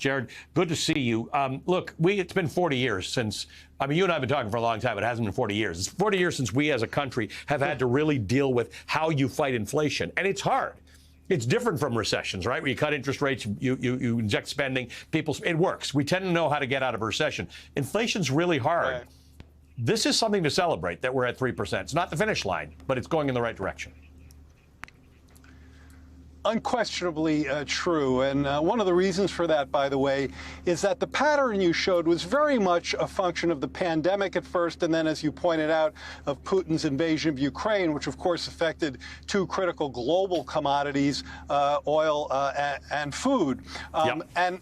Jared, good to see you. Look, it's been 40 years since, I mean, you and I have been talking for a long time. It hasn't been 40 years. It's 40 years since we as a country have had to really deal with how you fight inflation. And it's hard. It's different from recessions, right? Where you cut interest rates, you inject spending, it works. We tend to know how to get out of a recession. Inflation's really hard. Right. This is something to celebrate that we're at 3%. It's not the finish line, but it's going in the right direction. Unquestionably true. And one of the reasons for that, by the way, is that the pattern you showed was very much a function of the pandemic at first, and then, as you pointed out, of Putin's invasion of Ukraine, which, of course, affected two critical global commodities, oil and food. And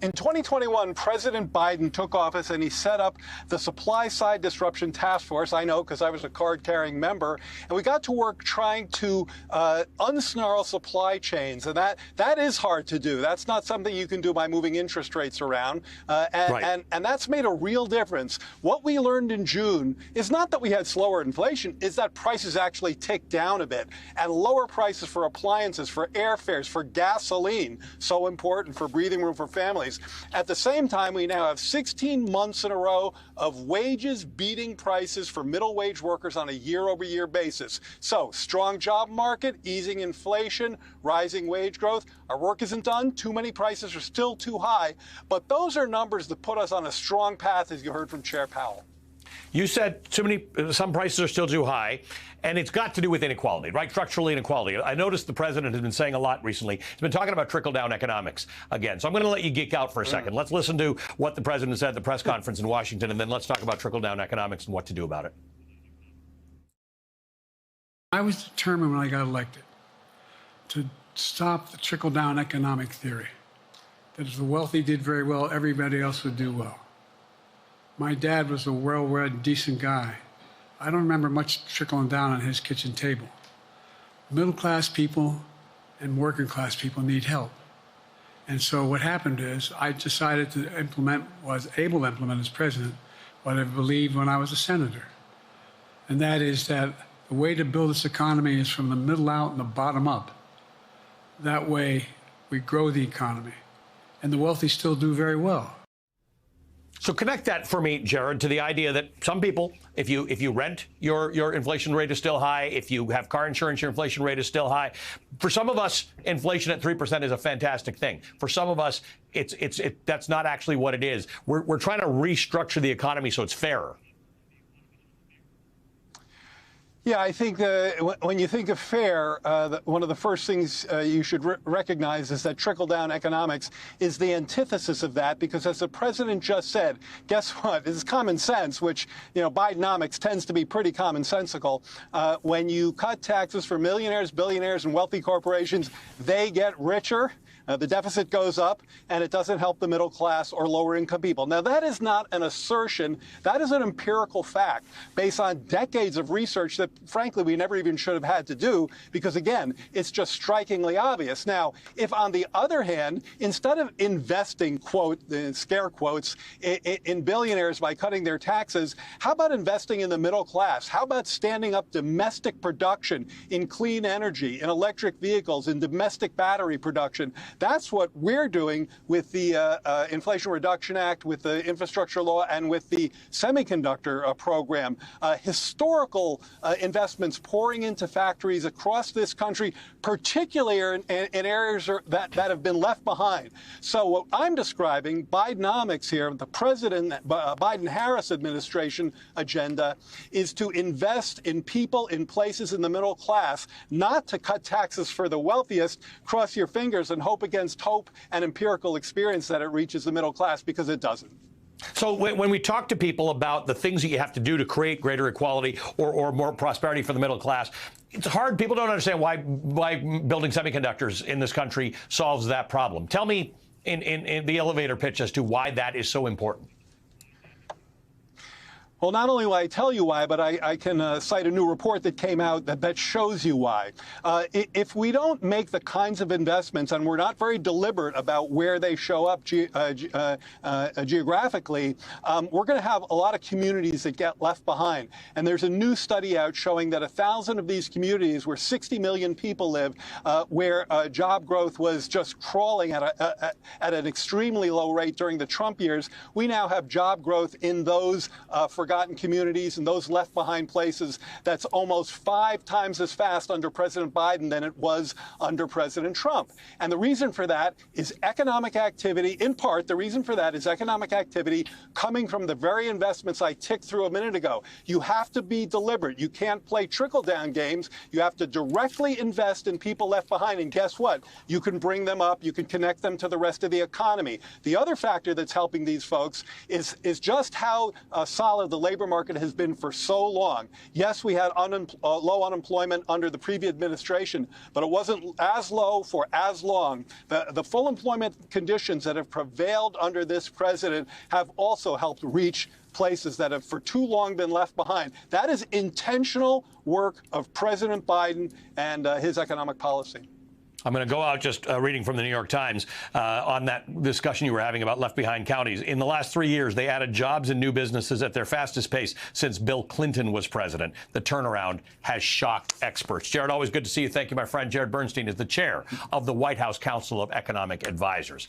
in 2021, President Biden took office and he set up the Supply Side Disruption Task Force. I know because I was a card-carrying member. And we got to work trying to unsnarl supply chains. And that is hard to do. That's not something you can do by moving interest rates around. And that's made a real difference. What we learned in June is not that we had slower inflation, is that prices actually ticked down a bit. And lower prices for appliances, for airfares, for gasoline, so important for breathing room for families. At the same time, we now have 16 months in a row of wages beating prices for middle wage workers on a year-over-year basis. So, strong job market, easing inflation, rising wage growth. Our work isn't done. Too many prices are still too high. But those are numbers that put us on a strong path, as you heard from Chair Powell. You said some prices are still too high, and it's got to do with inequality, right? Structural inequality. I noticed the president has been saying a lot recently. He's been talking about trickle-down economics again. So I'm going to let you geek out for a second. Let's listen to what the president said at the press conference in Washington, and then let's talk about trickle-down economics and what to do about it. I was determined when I got elected to stop the trickle-down economic theory, that if the wealthy did very well, everybody else would do well. My dad was a well-read, decent guy. I don't remember much trickling down on his kitchen table. Middle-class people and working-class people need help. And so what happened is I decided to was able to implement as president what I believed when I was a senator. And that is that the way to build this economy is from the middle out and the bottom up. That way we grow the economy. And the wealthy still do very well. So connect that for me, Jared, to the idea that some people, if you rent, your inflation rate is still high. If you have car insurance, your inflation rate is still high. For some of us, inflation at 3% is a fantastic thing. For some of us, that's not actually what it is. We're trying to restructure the economy so it's fairer. Yeah, I think when you think of fair, one of the first things you should recognize is that trickle-down economics is the antithesis of that, because as the president just said, guess what? This is common sense, which, Bidenomics tends to be pretty commonsensical. When you cut taxes for millionaires, billionaires, and wealthy corporations, they get richer. The deficit goes up, and it doesn't help the middle class or lower income people. Now, that is not an assertion. That is an empirical fact based on decades of research that, frankly, we never even should have had to do because, again, it's just strikingly obvious. Now, if, on the other hand, instead of investing, quote, scare quotes, in billionaires by cutting their taxes, how about investing in the middle class? How about standing up domestic production in clean energy, in electric vehicles, in domestic battery production? That's what we're doing with the Inflation Reduction Act, with the infrastructure law, and with the semiconductor program. Historical investments pouring into factories across this country, particularly in areas that have been left behind. So what I'm describing, Bidenomics here, the President Biden-Harris administration agenda, is to invest in people, in places in the middle class, not to cut taxes for the wealthiest, cross your fingers and hope against hope and empirical experience that it reaches the middle class, because it doesn't. So when we talk to people about the things that you have to do to create greater equality or more prosperity for the middle class, it's hard. People don't understand why building semiconductors in this country solves that problem. Tell me in the elevator pitch as to why that is so important. Well, not only will I tell you why, but I can cite a new report that came out that shows you why. If we don't make the kinds of investments, and we're not very deliberate about where they show up geographically, we're going to have a lot of communities that get left behind. And there's a new study out showing that 1,000 of these communities where 60 million people live, where job growth was just crawling at an extremely low rate during the Trump years, we now have job growth in those forgotten communities and those left behind places that's almost 5 times as fast under President Biden than it was under President Trump. And the reason for that is economic activity. In part, the reason for that is economic activity coming from the very investments I ticked through a minute ago. You have to be deliberate. You can't play trickle-down games. You have to directly invest in people left behind. And guess what? You can bring them up. You can connect them to the rest of the economy. The other factor that's helping these folks is just how solid the labor market has been for so long. Yes, we had low unemployment under the previous administration, but it wasn't as low for as long. The full employment conditions that have prevailed under this president have also helped reach places that have for too long been left behind. That is intentional work of President Biden and his economic policy. I'm going to go out just reading from the New York Times on that discussion you were having about left behind counties. In the last 3 years, they added jobs and new businesses at their fastest pace since Bill Clinton was president. The turnaround has shocked experts. Jared, always good to see you. Thank you, my friend. Jared Bernstein is the chair of the White House Council of Economic Advisors.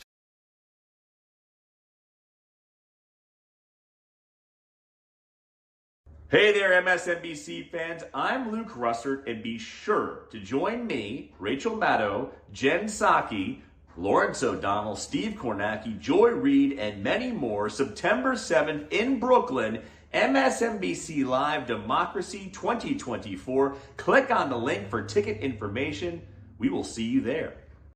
Hey there, MSNBC fans. I'm Luke Russert, and be sure to join me, Rachel Maddow, Jen Psaki, Lawrence O'Donnell, Steve Kornacki, Joy Reid, and many more September 7th in Brooklyn, MSNBC Live Democracy 2024. Click on the link for ticket information. We will see you there.